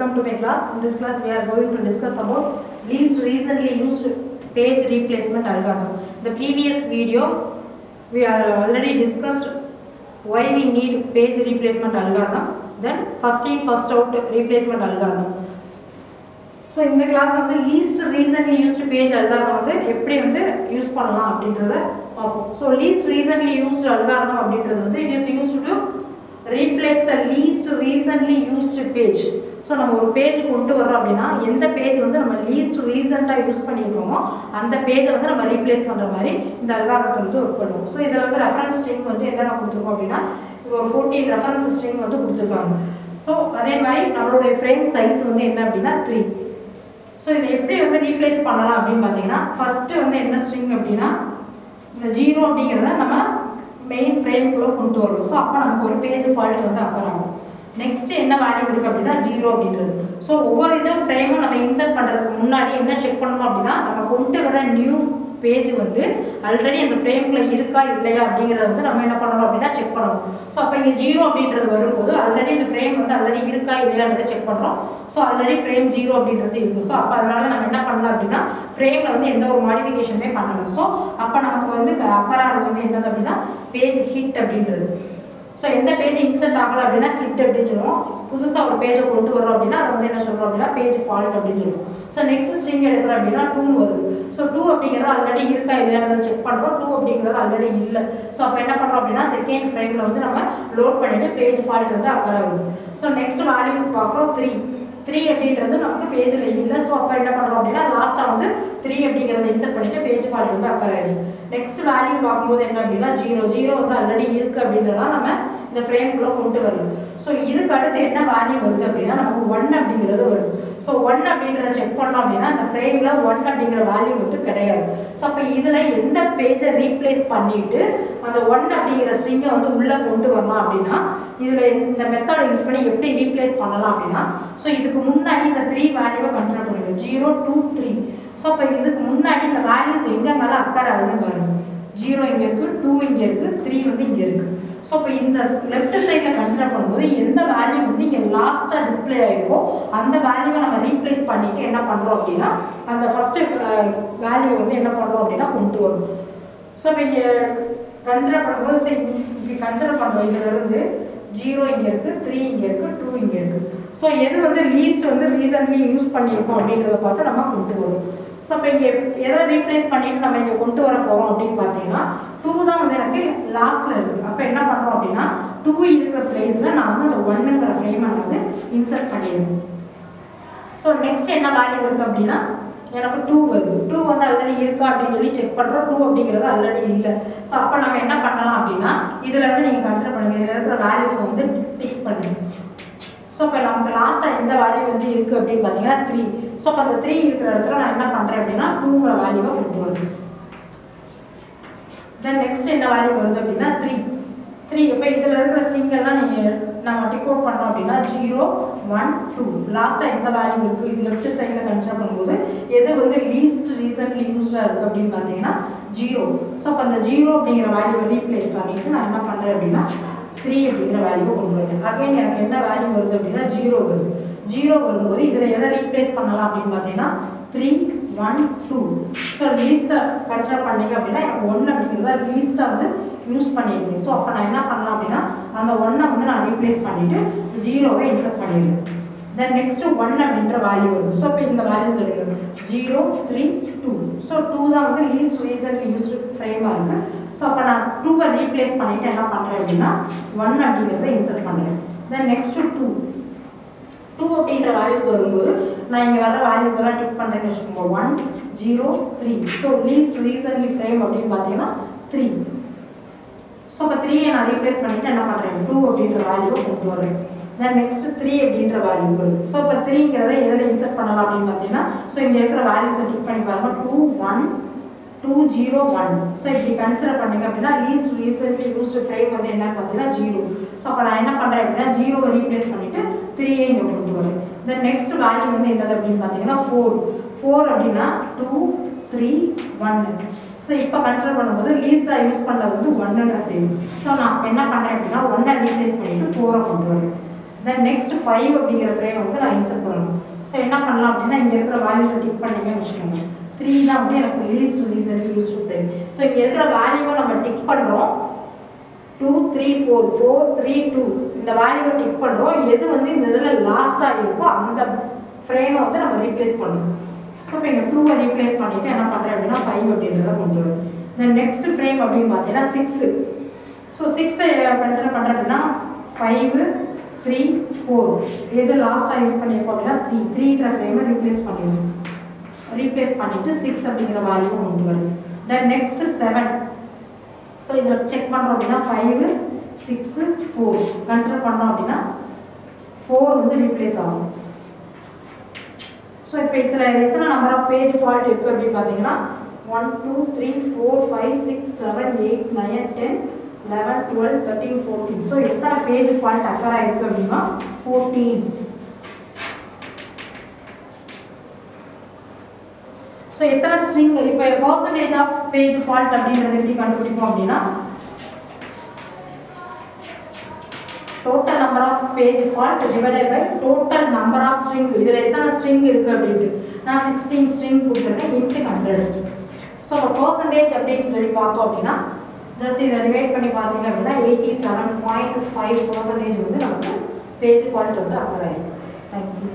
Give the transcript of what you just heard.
welcome to my class. In this class we are going to discuss about least recently used page replacement algorithm. The previous video we have already discussed why we need page replacement algorithm, then first in first out replacement algorithm. So in the class of the least recently used page algorithm வந்து எப்படி வந்து use பண்ணலாம் அப்படின்றத பார்ப்போம். So least recently used algorithm அப்படின்றது வந்து it is used to replace the least recently used page. So நம்ம ஒரு பேஜ் கொண்டு வரோம் அப்படின்னா எந்த பேஜ் வந்து நம்ம least recently யூஸ் பண்ணிருக்கோமோ அந்த பேஜை வந்து நம்ம ரீப்ளேஸ் பண்ற மாதிரி இந்த அல்காரிதம் வந்து ஒர்க் பண்ணுவோம். So இதல வந்து ரெஃபரன்ஸ் ஸ்ட்ரிங் வந்து என்னென்ன கொடுத்திருக்கோம் அப்படின்னா ஒரு 14 ரெஃபரன்ஸ் ஸ்ட்ரிங் வந்து கொடுத்திருக்காங்க. So அதே மாதிரி நம்மளுடைய ஃப்ரேம் சைஸ் வந்து என்ன அப்படின்னா 3. So இதை எப்படி வந்து ரீப்ளேஸ் பண்ணலாம் அப்படின்னு பார்த்தீங்கன்னா ஃபர்ஸ்ட் வந்து என்ன ஸ்ட்ரிங் அப்படின்னா இந்த 0 அப்படிங்கறத நம்ம மெயின் ஃப்ரேம்க்குள்ள கொண்டு வருவோம். ஸோ அப்போ நமக்கு ஒரு பேஜ் ஃபால்ட் வந்து அக்கர் ஆகும். நெக்ஸ்ட் என்ன வேல்யூ இருக்கு அப்படின்னா 0 அப்படின்றது. ஸோ ஒவ்வொரு இதுவும் ஃப்ரேமும் நம்ம இன்சர்ட் பண்ணுறதுக்கு முன்னாடி என்ன செக் பண்ணணும் அப்படின்னா நம்ம கொண்டு வர நியூ பேஜ் வந்து ஆல்ரெடி அந்த ஃப்ரேம்குள்ள இருக்கா இல்லையா அப்படிங்கிறத வந்து நம்ம என்ன பண்ணணும் அப்படின்னா செக் பண்ணணும். ஸோ அப்போ இங்கே 0 அப்படின்றது வரும்போது ஆல்ரெடி இந்த ஃப்ரேம் வந்து ஆல்ரெடி இருக்கா இல்லையான்றதை செக் பண்ணுறோம். ஸோ ஆல்ரெடி ஃப்ரேம் 0 அப்படின்றது இருக்குது. ஸோ அப்போ அதனால நம்ம என்ன பண்ணலாம் அப்படின்னா ஃப்ரேமில் வந்து எந்த ஒரு மாடிஃபிகேஷனுமே பண்ணலாம். ஸோ அப்போ நமக்கு வந்து அக்கரானது வந்து என்னது அப்படின்னா பேஜ் ஹிட் அப்படின்றது. ஸோ எந்த பேஜ் இன்சர்ட் ஆகலை அப்படின்னா ஹிட் அப்படின்னு சொல்லுவோம். புதுசாக ஒரு பேஜை கொண்டு வரோம் அப்படின்னா அதை வந்து என்ன சொல்கிறோம் அப்படின்னா பேஜ் ஃபால்ட் அப்படின்னு சொல்லுவோம். ஸோ நெக்ஸ்ட் ஸ்ட்ரிங் எடுக்கிறோம் அப்படின்னா 2 வருது. ஸோ 2 அப்படிங்கிறது ஆல்ரெடி இருக்கா இல்லையான்றதை செக் பண்ணுறோம். 2 அப்படிங்கிறது ஆல்ரெடி இல்லை. ஸோ அப்போ என்ன பண்ணுறோம் அப்படின்னா செகண்ட் ஃப்ரேமில் வந்து நம்ம லோட் பண்ணிவிட்டு பேஜ் ஃபால்ட் வந்து அக்கர் ஆகுது. ஸோ நெக்ஸ்ட் வேல்யூ பார்க்குறோம் 3 அப்படின்றது நமக்கு பேஜில் இல்லை. ஸோ அப்போ என்ன பண்ணுறோம் அப்படின்னா லாஸ்ட்டாக வந்து 3 அப்படிங்கிறத இன்சர்ட் பண்ணிவிட்டு பேஜ் ஃபால்ட் வந்து அக்கர் ஆகிடுது. நெக்ஸ்ட் வேல்யூ பார்க்கும்போது என்ன அப்படின்னா 0 வந்து ஆல்ரெடி இருக்குது அப்படின்றதா நம்ம இந்த ஃப்ரேம்குள்ளே கொண்டு வரணும். ஸோ இதுக்கு அடுத்து என்ன வேல்யூ வருது அப்படின்னா நமக்கு 1 அப்படிங்கிறது வருது. ஸோ 1 அப்படிங்கிறத செக் பண்ணோம் அப்படின்னா அந்த ஃப்ரேமில் 1 அப்படிங்கிற வேல்யூ வந்து கிடையாது. ஸோ அப்போ இதில் எந்த பேஜை ரீப்ளேஸ் பண்ணிவிட்டு அந்த 1 அப்படிங்கிற ஸ்ட்ரிங்கை வந்து உள்ளே கொண்டு வரலாம் அப்படின்னா இதில் இந்த மெத்தடை யூஸ் பண்ணி எப்படி ரீப்ளேஸ் பண்ணலாம் அப்படின்னா ஸோ இதுக்கு முன்னாடி இந்த 3 வேல்யூவை கன்சிடர் பண்ணிடுவோம் 0 2 3. ஸோ அப்போ இதுக்கு முன்னாடி இந்த வேல்யூஸ் எங்கெங்கெல்லாம் அக்கர் ஆகுதுன்னு பாருங்கள். 0 இங்கே இருக்குது, 2 இங்கே இருக்குது, 3 வந்து இங்கே இருக்குது. ஸோ இப்போ இந்த லெஃப்ட் சைடில் கன்சிடர் பண்ணும்போது எந்த வேல்யூ வந்து இங்கே லாஸ்ட்டாக டிஸ்பிளே ஆகிருக்கோ அந்த வேல்யூவை நம்ம ரீப்ளேஸ் பண்ணிவிட்டு என்ன பண்ணுறோம் அப்படின்னா அந்த ஃபஸ்ட்டு வேல்யூ வந்து என்ன பண்ணுறோம் அப்படின்னா கொண்டு வரும். ஸோ இப்போ இங்கே கன்சிடர் பண்ணும்போது சரி இப்படி கன்சிடர் பண்ணுறோம். இதிலிருந்து 0 இங்கே இருக்குது, 3 இங்கே இருக்குது, 2 இங்கே இருக்குது. ஸோ எது வந்து லீஸ்ட் வந்து ரீசன்ட்லி யூஸ் பண்ணியிருக்கோம் அப்படின்றத பார்த்து நம்ம கொண்டு வரும். ஸோ அப்போ இங்கே எதை ரீப்ளேஸ் பண்ணிவிட்டு நம்ம இங்கே கொண்டு வர போகிறோம் அப்படின்னு பார்த்தீங்கன்னா 2 தான் வந்து எனக்கு லாஸ்ட்டில் இருக்குது. அப்போ என்ன பண்ணுறோம் அப்படின்னா 2 இருக்கிற பிளேஸில் நான் வந்து அந்த 1ங்கிற ஃப்ரேமை வந்து இன்சர்ட் பண்ணிடுவேன். ஸோ நெக்ஸ்ட் என்ன வேல்யூ இருக்குது அப்படின்னா எனக்கு 2 வருது. 2 வந்து ஆல்ரெடி இருக்கா அப்படின்னு சொல்லி செக் பண்ணுறோம். 2 அப்படிங்கிறது ஆல்ரெடி இல்லை. ஸோ அப்போ நம்ம என்ன பண்ணலாம் அப்படின்னா இதில் வந்து நீங்கள் கன்சிடர் பண்ணுங்கள். இதில் இருக்கிற வேல்யூஸை வந்து டிக் பண்ணுங்கள். ஸோ இப்போ நமக்கு லாஸ்ட்டாக எந்த வேல்யூ வந்து இருக்குது அப்படின்னு பார்த்தீங்கன்னா 3. ஸோ அப்போ அந்த 3 இருக்கிற இடத்துல நான் என்ன பண்ணுறேன் அப்படின்னா 2ங்கிற வேல்யூவை கொண்டு வருவேன். தென் நெக்ஸ்ட் என்ன வேல்யூ வருது அப்படின்னா 3. இப்போ இதில் இருக்கிற ஸ்ட்ரிங்கெல்லாம் நம்ம டிக் அவுட் பண்ணோம் அப்படின்னா 0 1 2 லாஸ்ட்டாக எந்த வேல்யூ இருக்குது இது லெஃப்ட் சைடில் கன்சிடர் பண்ணும்போது எது வந்து லீஸ்ட் ரீசன்ட்லி யூஸ்டாக இருக்குது அப்படின்னு பார்த்தீங்கன்னா 0. ஸோ அப்போ அந்த 0 அப்படிங்கிற வேல்யூவை ரீப்ளேஸ் பண்ணிவிட்டு நான் என்ன பண்ணுறேன் அப்படின்னா 3 அப்படிங்கிற வேல்யூவை கொண்டு வரேன். அகைன் எனக்கு என்ன வேல்யூ வருது அப்படின்னா 0 வருது. 0 வரும்போது இதில் எதை ரீப்ளேஸ் பண்ணலாம் அப்படின்னு பார்த்தீங்கன்னா 3 1 2. ஸோ லீஸ்ட்டை கன்சிடர் பண்ணிங்க அப்படின்னா எனக்கு 1 அப்படிங்கிறத லீஸ்ட்டாக வந்து யூஸ் பண்ணியிருக்கேன். ஸோ அப்போ நான் என்ன பண்ணலாம் அப்படின்னா அந்த 1ஐ வந்து நான் ரீப்ளேஸ் பண்ணிவிட்டு 0வை இன்சர்ட் பண்ணிடுவேன். தென் நெக்ஸ்ட் 1 அப்படின்ற வேல்யூ வருது. ஸோ இப்போ இந்த வேல்யூஸ் எடுங்க 0 3 2. ஸோ 2 தான் வந்து லீஸ்ட் ரீசன்ட்லி யூஸ்டு ஃப்ரேமாக இருக்குது. ஸோ அப்போ நான் 2ஐ ரீப்ளேஸ் பண்ணிவிட்டு என்ன பண்ணுறேன் அப்படின்னா 1 அப்படிங்கிறத இன்சர்ட் பண்ணுறேன். தென் நெக்ஸ்ட் 2 அப்படின்ற வேல்யூஸ் வரும்போது நான் இங்கே வர வேல்யூஸ் எல்லாம் டிக் பண்ணுறேன்னு வச்சுக்கோங்க 1 0 3. ஸோ லீஸ்ட் ரீசன்ட்லி ஃப்ரேம் அப்படின்னு பார்த்தீங்கன்னா 3. ஸோ அப்போ 3ஐ நான் ரீப்ளேஸ் பண்ணிவிட்டு என்ன பண்ணுறேன் 2 அப்படின்ற வேல்யூவை கொண்டு வரேன். தென் நெக்ஸ்ட் 3 அப்படின்ற வேல்யூ வருது. ஸோ இப்போ 3ங்கிறத எதில் இன்சர்ட் பண்ணலாம் அப்படின்னு பார்த்தீங்கன்னா ஸோ இங்கே இருக்கிற வேல்யூஸை டிக் பண்ணி பாருங்கள் 2 1 2 0 1. ஸோ இப்படி கன்சிடர் பண்ணிங்க அப்படின்னா லீஸ்ட் ரீசன்ட்லி யூஸ்டு ஃப்ரேம் வந்து என்னன்னு பார்த்தீங்கன்னா 0. ஸோ அப்போ நான் என்ன பண்ணுறேன் அப்படின்னா 0வை ரீப்ளேஸ் பண்ணிவிட்டு 3ஐ இங்கே கொண்டு வரேன். தென் நெக்ஸ்ட் வேல்யூ வந்து என்னது அப்படின்னு பார்த்தீங்கன்னா 4 அப்படின்னா 2 3 1. ஸோ இப்போ கன்சிடர் பண்ணும்போது லீஸ்ட்டாக யூஸ் பண்ணுறது வந்து 1ங்கிற ஃப்ரேம். ஸோ நான் என்ன பண்ணுறேன் அப்படின்னா 1ஐ ரீப்ளேஸ் பண்ணிவிட்டு 4ஐ கொண்டு வரேன். தென் நெக்ஸ்ட் 5 அப்படிங்கிற ஃப்ரேம் வந்து நான் இன்சர்ட் பண்ணணும். ஸோ என்ன பண்ணலாம் அப்படின்னா இங்கே இருக்கிற வேல்யூஸை டிக் பண்ணிங்கன்னு வச்சுக்கோங்க. 3 தான் வந்து எனக்கு least recently used frame. So இங்கே இருக்கிற வேல்யூவை நம்ம டிக் பண்ணுறோம். 2 3 4 4 3 2 இந்த வேல்யூவை டிக் பண்ணுறோம். எது வந்து இந்த இதில் லாஸ்ட்டாக இருக்கோ அந்த ஃப்ரேமை வந்து நம்ம ரீப்ளேஸ் பண்ணணும். ஸோ இப்போ இங்கே 2வை ரீப்ளேஸ் பண்ணிவிட்டு என்ன பண்ணுறேன் அப்படின்னா 5 அப்படின்றத கொண்டு வரும். தென் நெக்ஸ்ட் ஃப்ரேம் அப்படின்னு பார்த்தீங்கன்னா 6. ஸோ 6ஐ கன்சிடர் பண்ணுறேன் அப்படின்னா 5 3 4 எது லாஸ்ட்டாக யூஸ் பண்ணியிருக்கோம் அப்படின்னா 3ன்ற ஃப்ரேமை ரீப்ளேஸ் பண்ணிடணும். ரீப்ளேஸ் பண்ணிவிட்டு 6 அப்படிங்கிற வேல்யூ கொண்டு வரும். Then next 7. ஸோ இதில் செக் பண்ணுறோம் அப்படின்னா 5 6 4 கன்சிடர் பண்ணோம் அப்படின்னா 4 வந்து ரீப்ளேஸ் ஆகும். ஸோ இப்போ இதில் எத்தனை நம்பர் ஆஃப் பேஜ் ஃபால்ட் இருக்குது அப்படின்னு பார்த்தீங்கன்னா 1 2 3 4 5 6 7 8 9 10 11 12 13 14. ஸோ எத்தனை பேஜ் ஃபால்ட் அக்கர் ஆயிருக்கு அப்படின்னா 14. ஸோ எத்தனை ஸ்ட்ரிங் இப்போ பர்சன்டேஜ் ஆஃப் பேஜ் ஃபால்ட் அப்படின்றது எப்படி கண்டுபிடிப்போம் அப்படின்னா total number of page fault divided by total number of string. இதில் எத்தனை ஸ்ட்ரிங் இருக்குது அப்படின்ட்டு நான் 16 ஸ்ட்ரிங் கொடுத்துருக்கேன் இன்ட்டு 100. ஸோ பர்சன்டேஜ் அப்படின்னு சொல்லி பார்த்தோம் அப்படின்னா ஜஸ்ட் இதை டிவைட் பண்ணி பார்த்தீங்க அப்படின்னா 87.5% வந்து நமக்கு பேஜ் ஃபால்ட் வந்து அக்கர் ஆகிடும். தேங்க்யூ.